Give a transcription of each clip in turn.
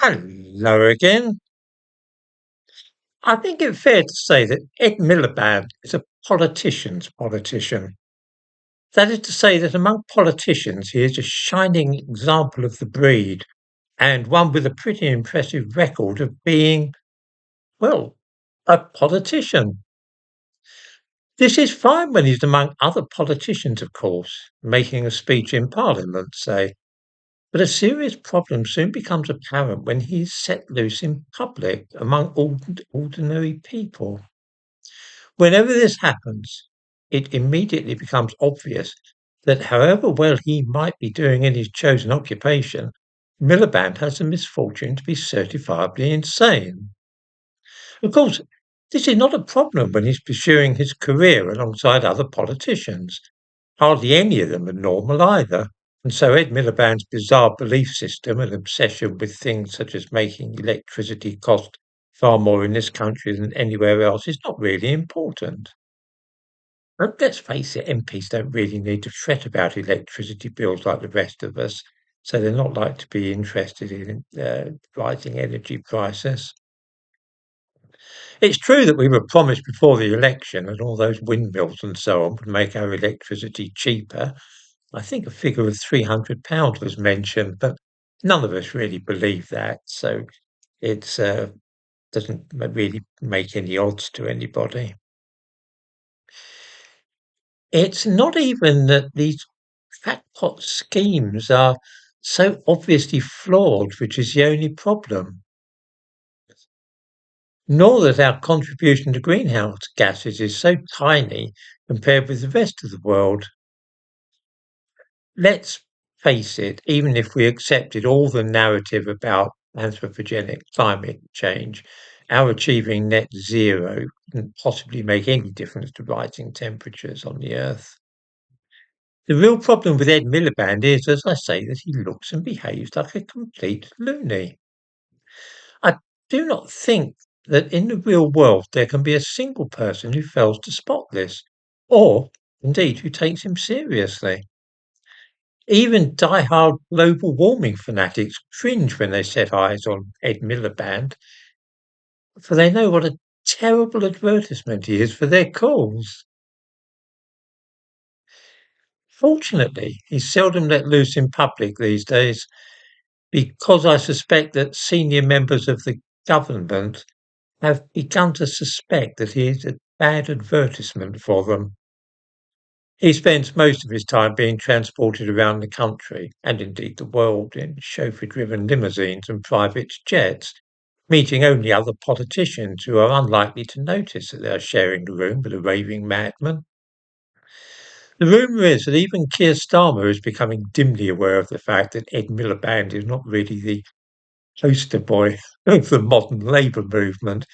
Hello again. I think it's fair to say that Ed Miliband is a politician's politician. That is to say that among politicians he is a shining example of the breed and one with a pretty impressive record of being, well, a politician. This is fine when he's among other politicians, of course, making a speech in Parliament, say, but a serious problem soon becomes apparent when he is set loose in public among ordinary people. Whenever this happens, it immediately becomes obvious that however well he might be doing in his chosen occupation, Miliband has the misfortune to be certifiably insane. Of course, this is not a problem when he's pursuing his career alongside other politicians. Hardly any of them are normal either. And so Ed Miliband's bizarre belief system and obsession with things such as making electricity cost far more in this country than anywhere else is not really important. But let's face it, MPs don't really need to fret about electricity bills like the rest of us, so they're not like to be interested in rising energy prices. It's true that we were promised before the election that all those windmills and so on would make our electricity cheaper. I think a figure of £300 was mentioned, but none of us really believe that, so it doesn't really make any odds to anybody. It's not even that these crackpot schemes are so obviously flawed, which is the only problem, nor that our contribution to greenhouse gases is so tiny compared with the rest of the world. Let's face it, even if we accepted all the narrative about anthropogenic climate change, our achieving net zero couldn't possibly make any difference to rising temperatures on the Earth. The real problem with Ed Miliband is, as I say, that he looks and behaves like a complete loony. I do not think that in the real world there can be a single person who fails to spot this, or indeed who takes him seriously. Even die-hard global warming fanatics cringe when they set eyes on Ed Miliband, for they know what a terrible advertisement he is for their cause. Fortunately, he's seldom let loose in public these days, because I suspect that senior members of the government have begun to suspect that he is a bad advertisement for them. He spends most of his time being transported around the country, and indeed the world, in chauffeur-driven limousines and private jets, meeting only other politicians who are unlikely to notice that they are sharing the room with a raving madman. The rumour is that even Keir Starmer is becoming dimly aware of the fact that Ed Miliband is not really the poster boy of the modern Labour movement,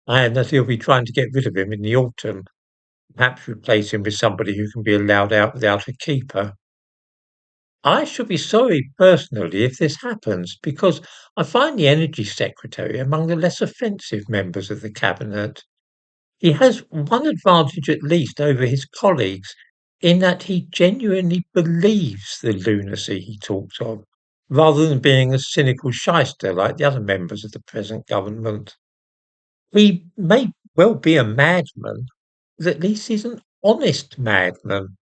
and that he'll be trying to get rid of him in the autumn, perhaps replace him with somebody who can be allowed out without a keeper. I should be sorry personally if this happens, because I find the Energy Secretary among the less offensive members of the Cabinet. He has one advantage at least over his colleagues in that he genuinely believes the lunacy he talks of, rather than being a cynical shyster like the other members of the present government. He may well be a madman, but at least he's an honest madman.